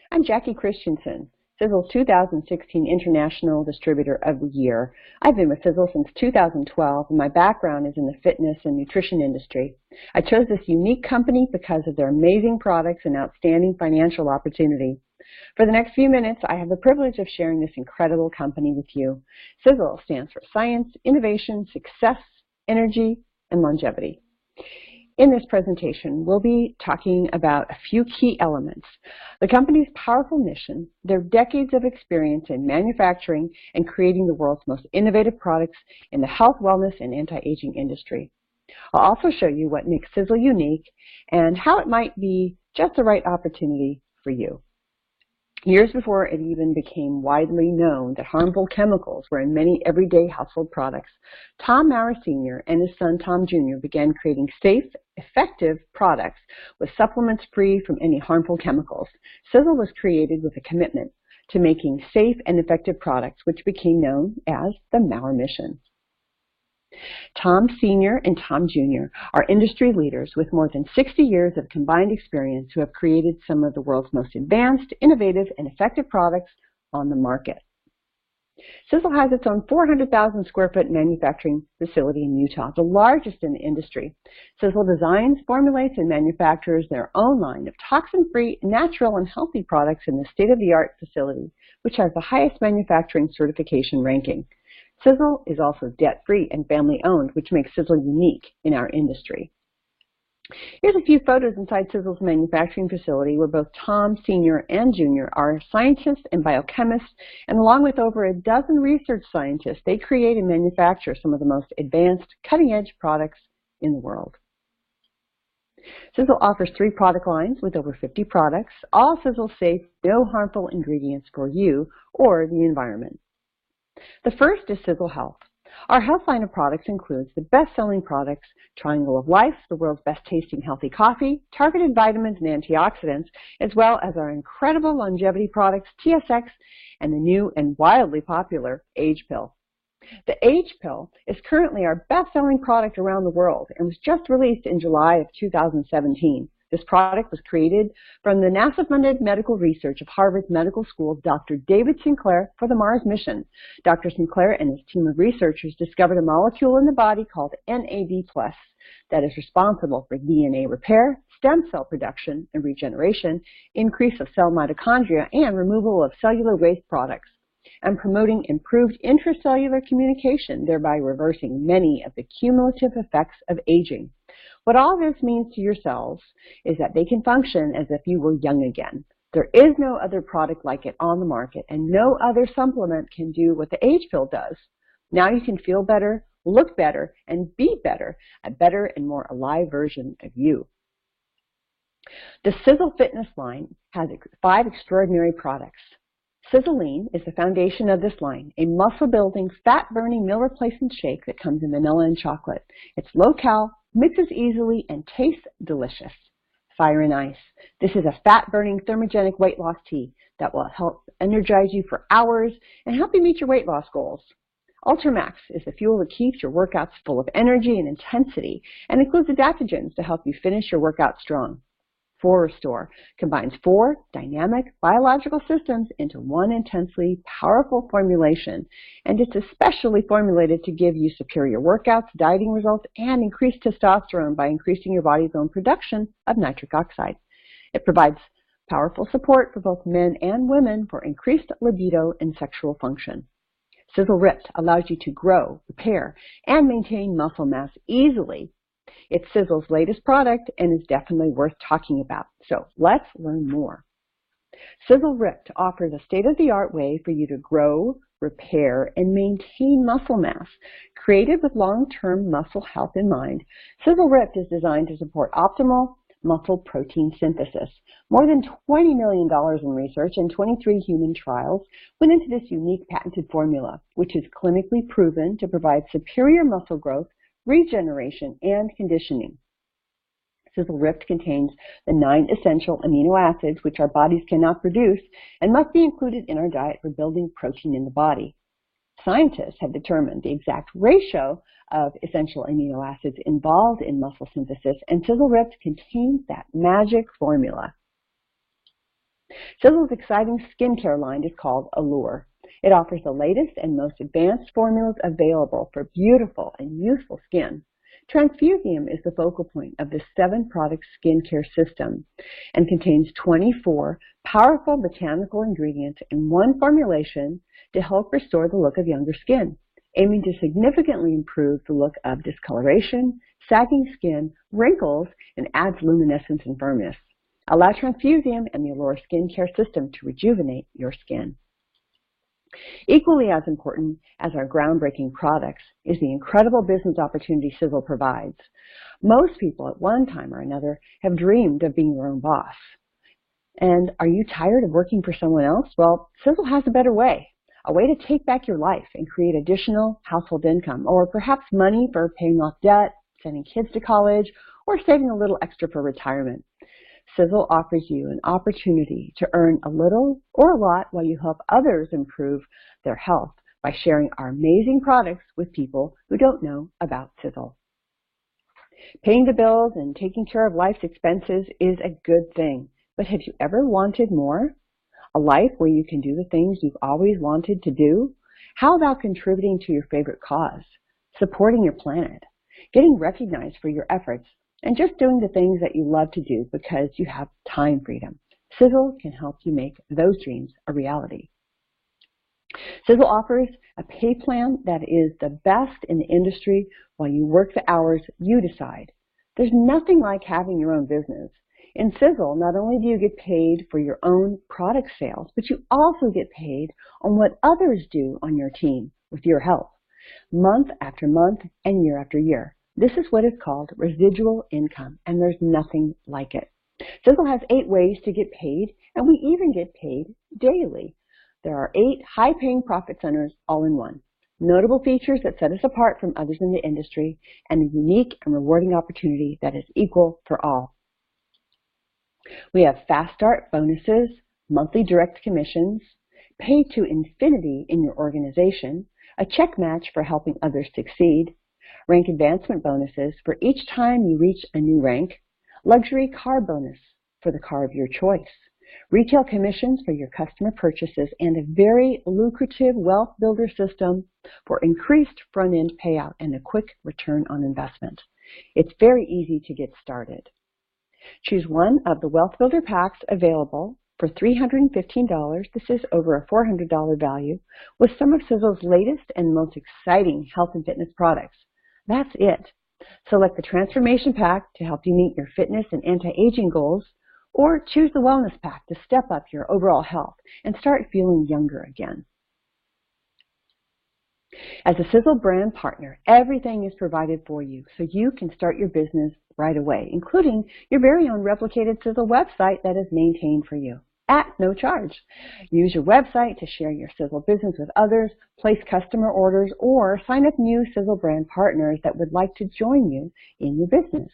I'm Jackie Christiansen, Sisel's 2016 International Distributor of the Year. I've been with Sisel since 2012, and my background is in the fitness and nutrition industry. I chose this unique company because of their amazing products and outstanding financial opportunity. For the next few minutes, I have the privilege of sharing this incredible company with you. Sisel stands for Science, Innovation, Success, Energy, and Longevity. In this presentation, we'll be talking about a few key elements: the company's powerful mission, their decades of experience in manufacturing and creating the world's most innovative products in the health, wellness, and anti-aging industry. I'll also show you what makes Sisel unique and how it might be just the right opportunity for you. Years before it even became widely known that harmful chemicals were in many everyday household products, Tom Maurer Sr. and his son Tom Jr. began creating safe, effective products with supplements free from any harmful chemicals. Sisel was created with a commitment to making safe and effective products, which became known as the Maurer Mission. Tom Sr. and Tom Jr. are industry leaders with more than 60 years of combined experience who have created some of the world's most advanced, innovative, and effective products on the market. Sisel has its own 400,000 square foot manufacturing facility in Utah, the largest in the industry. Sisel designs, formulates, and manufactures their own line of toxin-free, natural, and healthy products in the state-of-the-art facility, which has the highest manufacturing certification ranking. Sisel is also debt-free and family-owned, which makes Sisel unique in our industry. Here's a few photos inside Sisel's manufacturing facility where both Tom Sr. and Jr. are scientists and biochemists, and along with over a dozen research scientists, they create and manufacture some of the most advanced, cutting-edge products in the world. Sisel offers 3 product lines with over 50 products, all Sisel safe, no harmful ingredients for you or the environment. The first is Sisel Health. Our health line of products includes the best-selling products, Triangle of Life, the world's best-tasting healthy coffee, targeted vitamins and antioxidants, as well as our incredible longevity products, TSX, and the new and wildly popular Age Pill. The Age Pill is currently our best-selling product around the world and was just released in July of 2017. This product was created from the NASA-funded medical research of Harvard Medical School's Dr. David Sinclair for the Mars mission. Dr. Sinclair and his team of researchers discovered a molecule in the body called NAD+ that is responsible for DNA repair, stem cell production and regeneration, increase of cell mitochondria, and removal of cellular waste products, and promoting improved intracellular communication, thereby reversing many of the cumulative effects of aging. What all this means to your cells is that they can function as if you were young again. There is no other product like it on the market, and no other supplement can do what the Age Pill does. Now you can feel better, look better, and be better, a better and more alive version of you. The Sisel Fitness line has 5 extraordinary products. Sisel Lean is the foundation of this line, a muscle-building, fat-burning meal replacement shake that comes in vanilla and chocolate. It's low-cal, mixes easily, and tastes delicious. Fire and Ice. This is a fat-burning, thermogenic weight loss tea that will help energize you for hours and help you meet your weight loss goals. Ultramax is the fuel that keeps your workouts full of energy and intensity and includes adaptogens to help you finish your workout strong. Restore combines 4 dynamic biological systems into one intensely powerful formulation, and it's especially formulated to give you superior workouts, dieting results, and increased testosterone by increasing your body's own production of nitric oxide. It provides powerful support for both men and women for increased libido and sexual function. Sisel Ripped allows you to grow, repair, and maintain muscle mass easily. It's Sisel's latest product and is definitely worth talking about. So let's learn more. Sisel Ripped offers a state-of-the-art way for you to grow, repair, and maintain muscle mass. Created with long-term muscle health in mind, Sisel Ripped is designed to support optimal muscle protein synthesis. More than $20 million in research and 23 human trials went into this unique patented formula, which is clinically proven to provide superior muscle growth, regeneration, and conditioning. Sisel Ripped contains the 9 essential amino acids which our bodies cannot produce and must be included in our diet for building protein in the body. Scientists have determined the exact ratio of essential amino acids involved in muscle synthesis, and Sisel Ripped contains that magic formula. Sisel's exciting skincare line is called Allure. It offers the latest and most advanced formulas available for beautiful and youthful skin. Transfusium is the focal point of this 7-product skincare system and contains 24 powerful botanical ingredients in one formulation to help restore the look of younger skin, aiming to significantly improve the look of discoloration, sagging skin, wrinkles, and adds luminescence and firmness. Allow Transfusium and the Allure skincare system to rejuvenate your skin. Equally as important as our groundbreaking products is the incredible business opportunity Sisel provides. Most people at one time or another have dreamed of being their own boss. And are you tired of working for someone else? Well, Sisel has a better way. A way to take back your life and create additional household income, or perhaps money for paying off debt, sending kids to college, or saving a little extra for retirement. Sisel offers you an opportunity to earn a little or a lot while you help others improve their health by sharing our amazing products with people who don't know about Sisel. Paying the bills and taking care of life's expenses is a good thing, but have you ever wanted more? A life where you can do the things you've always wanted to do? How about contributing to your favorite cause, supporting your planet, getting recognized for your efforts, and just doing the things that you love to do because you have time freedom? Sisel can help you make those dreams a reality. Sisel offers a pay plan that is the best in the industry while you work the hours you decide. There's nothing like having your own business. In Sisel, not only do you get paid for your own product sales, but you also get paid on what others do on your team with your help, month after month and year after year. This is what is called residual income, and there's nothing like it. Sisel has 8 ways to get paid, and we even get paid daily. There are 8 high-paying profit centers all in one. Notable features that set us apart from others in the industry, and a unique and rewarding opportunity that is equal for all. We have fast start bonuses, monthly direct commissions, pay to infinity in your organization, a check match for helping others succeed, rank advancement bonuses for each time you reach a new rank, luxury car bonus for the car of your choice, retail commissions for your customer purchases, and a very lucrative wealth builder system for increased front-end payout and a quick return on investment. It's very easy to get started. Choose one of the Wealth Builder packs available for $315. This is over a $400 value with some of Sisel's latest and most exciting health and fitness products. That's it. Select the Transformation Pack to help you meet your fitness and anti-aging goals, or choose the Wellness Pack to step up your overall health and start feeling younger again. As a Sisel brand partner, everything is provided for you so you can start your business right away, including your very own replicated Sisel website that is maintained for you at no charge. Use your website to share your Sisel business with others, place customer orders, or sign up new Sisel brand partners that would like to join you in your business.